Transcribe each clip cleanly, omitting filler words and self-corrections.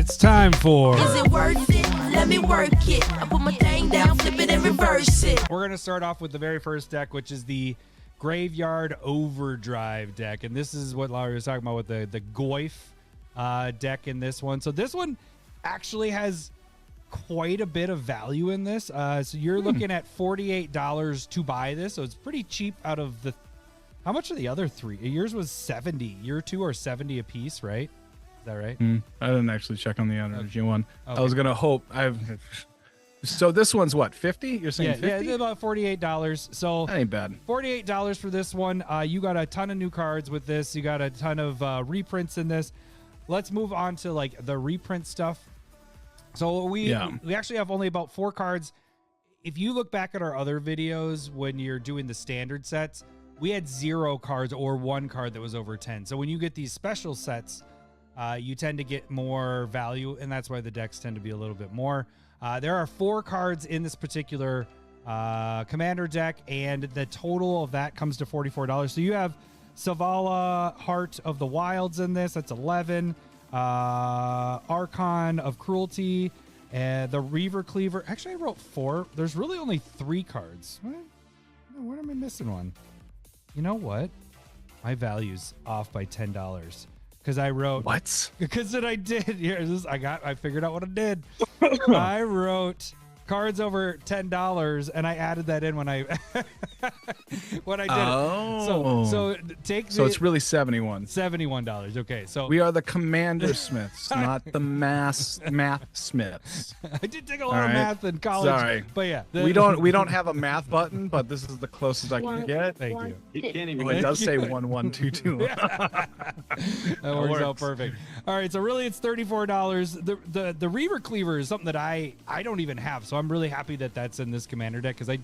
It's time for... Is it worth it? Let me work it. I put my thing down, flip it and reverse it. We're going to start off with the very first deck, which is the Graveyard Overdrive deck. And this is what Larry was talking about with the Goyf deck in this one. So this one actually has quite a bit of value in this. So you're looking at $48 to buy this. So it's pretty cheap out of the... How much are the other three? Yours was 70. Your two are 70 a piece, right? Is that right? I didn't actually check on the energy one. Okay. I was gonna hope. So this one's what, 50? You're saying 50? Yeah, it's about $48. So that ain't bad. $48 for this one. You got a ton of new cards with this. You got a ton of reprints in this. Let's move on to like the reprint stuff. So we actually have only about 4 cards. If you look back at our other videos when you're doing the standard sets, we had 0 cards or 1 card that was over 10. So when you get these special sets, you tend to get more value, and that's why the decks tend to be a little bit more. There are 4 cards in this particular commander deck, and the total of that comes to $44. So you have Savala, Heart of the Wilds in this. That's 11. Archon of Cruelty, the Reaver Cleaver. Actually, I wrote 4. There's really only 3 cards. What am I missing one? You know what? My value's off by $10 because I wrote what? Because that I did. Here, I figured out what I did. I wrote cards over $10, and I added that in when I when I did it. So take. So it's really $71. Okay, so we are the Commander Smiths, not the math Smiths. I did take a lot of math in college. Sorry, but yeah, we don't have a math button, but this is the closest I can get. Thank you. It can't even. It does say 1122. That works out perfect. All right, so really it's $34. The Reaver Cleaver is something that I don't even have, so I'm really happy that that's in this commander deck because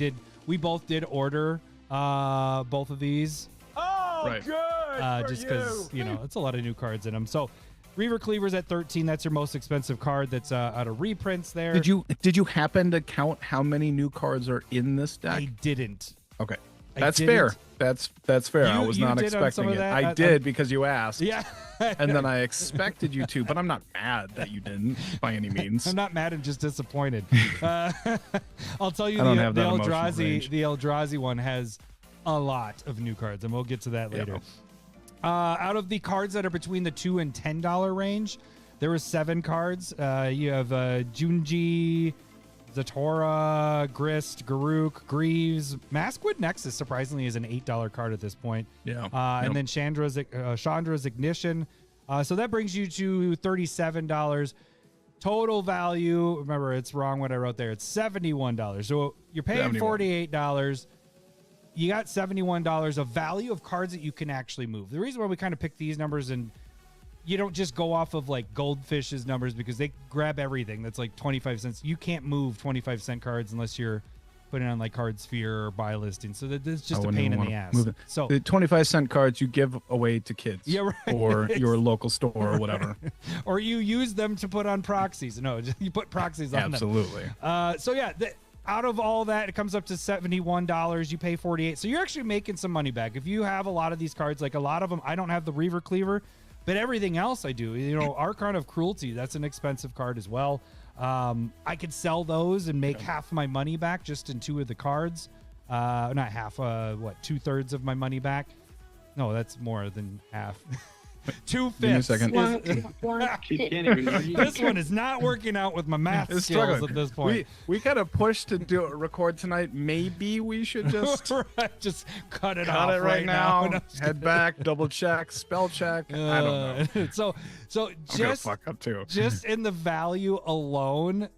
we both did order both of these. Oh, right. good. Just because it's a lot of new cards in them. So Reaver Cleaver's at 13. That's your most expensive card. That's out of reprints there. Did you happen to count how many new cards are in this deck? I didn't. Okay. That's fair. That's fair. I was not expecting it. That? I did because you asked. Yeah. And then I expected you to, but I'm not mad that you didn't by any means. I'm not mad. I'm just disappointed. I'll tell you, I don't have the that emotional range. Eldrazi one has a lot of new cards, and we'll get to that later. Out of the cards that are between the $2 and $10 range, there were 7 cards. You have Junji, Zatora, Grist, Garuk, Greaves. Maskwood Nexus, surprisingly, is an $8 card at this point. Yeah. And then Chandra's Ignition. So that brings you to $37. Total value, remember, it's wrong what I wrote there. It's $71. So you're paying $48. You got $71 of value of cards that you can actually move. The reason why we kind of pick these numbers, and you don't just go off of like Goldfish's numbers because they grab everything that's like 25 cents. You can't move 25-cent cards unless you're putting on like Card Sphere or buy listing. So that's just a pain in the ass. So the 25-cent cards you give away to kids, or your local store or whatever, or you use them to put on proxies. No, you put proxies on them. Absolutely. So yeah, out of all that, it comes up to $71. You pay $48, so you're actually making some money back. If you have a lot of these cards, like a lot of them, I don't have the Reaver Cleaver. But everything else I do, Archon of Cruelty, that's an expensive card as well. I could sell those and make half my money back just in 2 of the cards. Not half, 2/3 of my money back? No, that's more than half. 2/5. Give me a second. This one is not working out with my math skills at this point. We kind of pushed to record tonight. Maybe we should just just cut it cut off it right now. No, Head back, double check, spell check. I don't know. So I'm gonna fuck up too. Just in the value alone,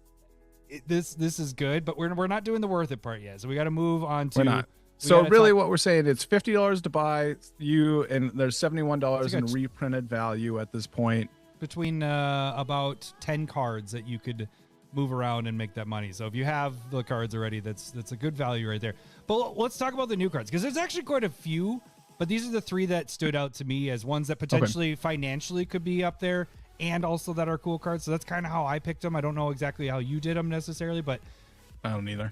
this is good. But we're not doing the worth it part yet. So we got to move on to. We're not. So really what we're saying, it's $50 to buy you, and there's $71 in reprinted value at this point. Between about 10 cards that you could move around and make that money. So if you have the cards already, that's a good value right there. But let's talk about the new cards, because there's actually quite a few, but these are the 3 that stood out to me as ones that potentially financially could be up there, and also that are cool cards. So that's kind of how I picked them. I don't know exactly how you did them necessarily, but I don't either.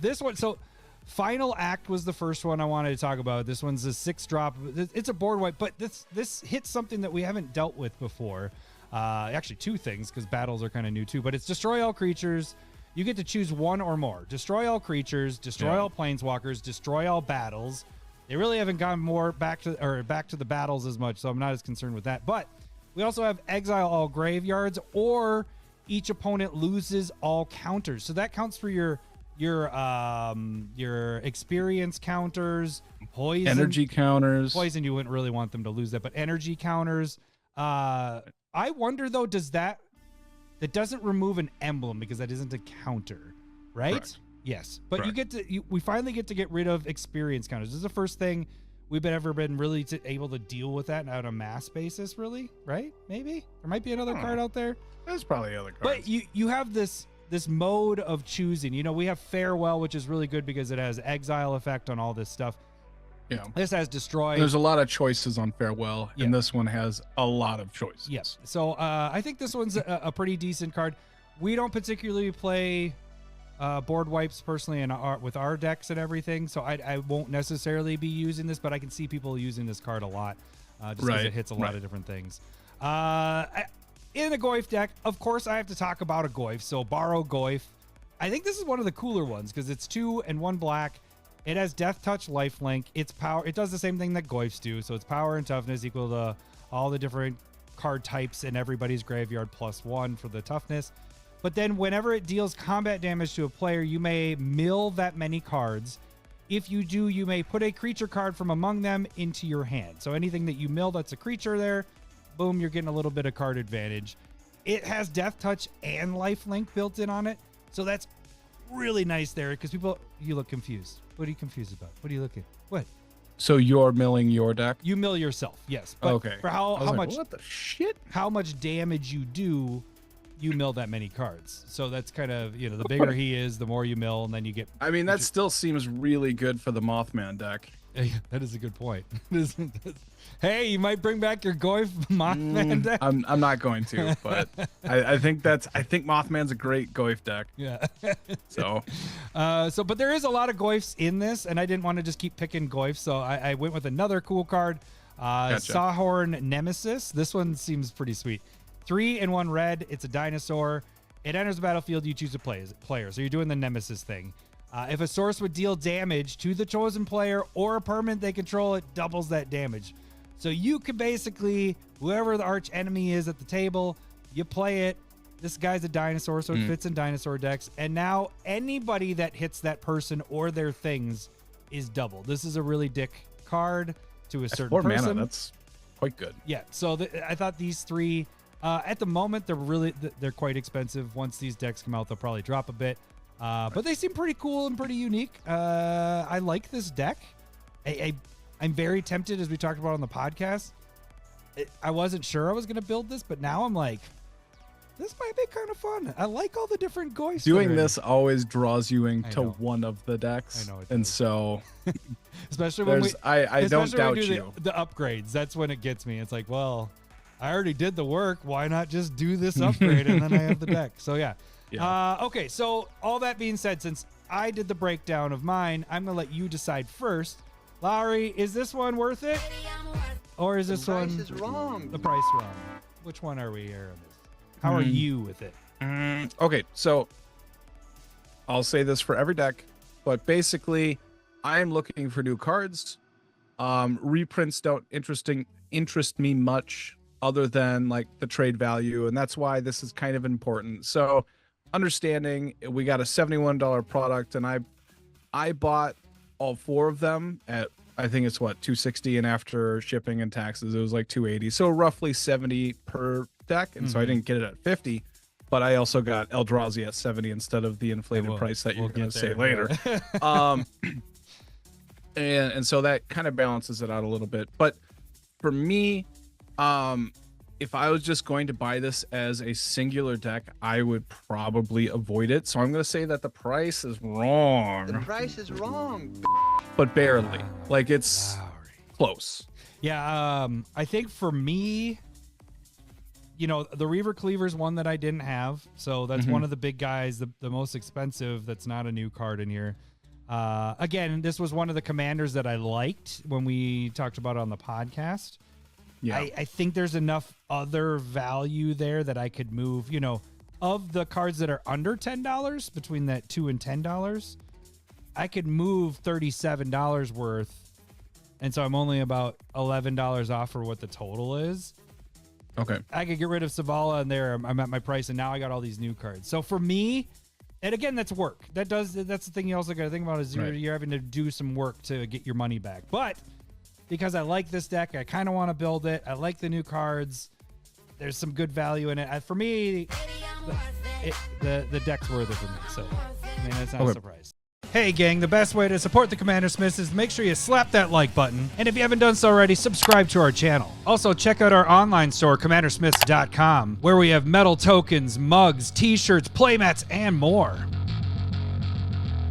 This one, so Final Act was the first one I wanted to talk about. This one's a 6-drop. It's a board wipe, but this hits something that we haven't dealt with before. Actually, two things because battles are kind of new too. But it's destroy all creatures. You get to choose one or more. Destroy all creatures. Destroy all planeswalkers. Destroy all battles. They really haven't gone more back to the battles as much, so I'm not as concerned with that. But we also have exile all graveyards, or each opponent loses all counters. So that counts for your experience counters, poison, energy counters. Poison, you wouldn't really want them to lose that, but energy counters. I wonder though, that doesn't remove an emblem because that isn't a counter, right? Correct. Yes, but Correct. we finally get to get rid of experience counters. This is the first thing we've ever been really able to deal with that on a mass basis, really, right? Maybe there might be another card out there. There's probably other cards. But you have this mode of choosing. You know, we have farewell, which is really good because it has exile effect on all this stuff. Yeah. This has destroy. There's a lot of choices on farewell, and this one has a lot of choices. Yes. So I think this one's a pretty decent card. We don't particularly play board wipes personally with our decks and everything, so I won't necessarily be using this, but I can see people using this card a lot just because it hits a lot of different things. In a Goyf deck, of course, I have to talk about a Goyf. So borrow Goyf. I think this is one of the cooler ones because it's 2 and 1 black. It has Death Touch, Lifelink. Its power, it does the same thing that Goyfs do. So its power and toughness equal to all the different card types in everybody's graveyard +1 for the toughness. But then whenever it deals combat damage to a player, you may mill that many cards. If you do, you may put a creature card from among them into your hand. So anything that you mill that's a creature there, boom, you're getting a little bit of card advantage. It has Death Touch and Lifelink built in on it. So that's really nice there because you look confused. What are you confused about? What are you looking? What? So you're milling your deck? You mill yourself, yes. But okay. For how much? What the shit? How much damage you do, you mill that many cards. So that's kind of, the bigger he is, the more you mill, and then you get. I mean, that still seems really good for the Mothman deck. That is a good point. Hey, you might bring back your Goyf Mothman deck. I'm not going to, but I think Mothman's a great Goyf deck. Yeah. So but there is a lot of Goyfs in this, and I didn't want to just keep picking Goyfs, so I went with another cool card, Gotcha. Sawhorn Nemesis. This one seems pretty sweet. 3 and 1 red. It's a dinosaur. It enters the battlefield. You choose a player. So you're doing the Nemesis thing. If a source would deal damage to the chosen player or a permanent they control, it doubles that damage. So you could basically, whoever the arch enemy is at the table, you play it. This guy's a dinosaur, so it fits in dinosaur decks. And now anybody that hits that person or their things is double. This is a really dick card to a certain 4 person. mana, that's quite good. Yeah, so I thought these three, at the moment, they're quite expensive. Once these decks come out, they'll probably drop a bit. But they seem pretty cool and pretty unique. I like this deck. I'm very tempted, as we talked about on the podcast. I wasn't sure I was going to build this, but now I'm like, this might be kind of fun. I like all the different Goyfs. Doing this always draws you into know. one of the decks. I know it and does. so especially when I don't doubt do you. the upgrades. That's when it gets me. It's like, well, I already did the work. Why not just do this upgrade and then I have the deck? So yeah. Okay, so all that being said, since I did the breakdown of mine, I'm going to let you decide first. Lowry, is this one worth it? Or is this one is wrong? the price wrong? Which one are we here on this? How are you with it? Okay, so I'll say this for every deck, but basically I'm looking for new cards. Reprints don't interest me much other than like the trade value, and that's why this is kind of important. So understanding we got a $71 product, and I bought all 4 of them at, I think it's what, $260, and after shipping and taxes it was like $280, so roughly $70 per deck. And so I didn't get it at $50, but I also got Eldrazi at $70 instead of the inflated price that you're going to say later. And so that kind of balances it out a little bit. But for me, if I was just going to buy this as a singular deck, I would probably avoid it. So I'm going to say that the price is wrong. The price is wrong. But barely. Like, it's close. Yeah, I think for me, the Reaver Cleaver's one that I didn't have. So that's one of the big guys, the most expensive that's not a new card in here. Again, this was one of the commanders that I liked when we talked about it on the podcast. Yeah. I think there's enough other value there that I could move, you know, of the cards that are under $10, between that $2 and $10, I could move $37 worth. And so I'm only about $11 off for what the total is. Okay. I could get rid of Savala and there I'm at my price, and now I got all these new cards. So for me, and again, that's work. That's the thing you also got to think about is you're having to do some work to get your money back. But because I like this deck, I kind of want to build it. I like the new cards. There's some good value in it. For me, the deck's worth it for me. So, I mean, that's not a surprise. Hey, gang, the best way to support the Commander Smiths is to make sure you slap that like button. And if you haven't done so already, subscribe to our channel. Also, check out our online store, commandersmiths.com, where we have metal tokens, mugs, t-shirts, playmats, and more.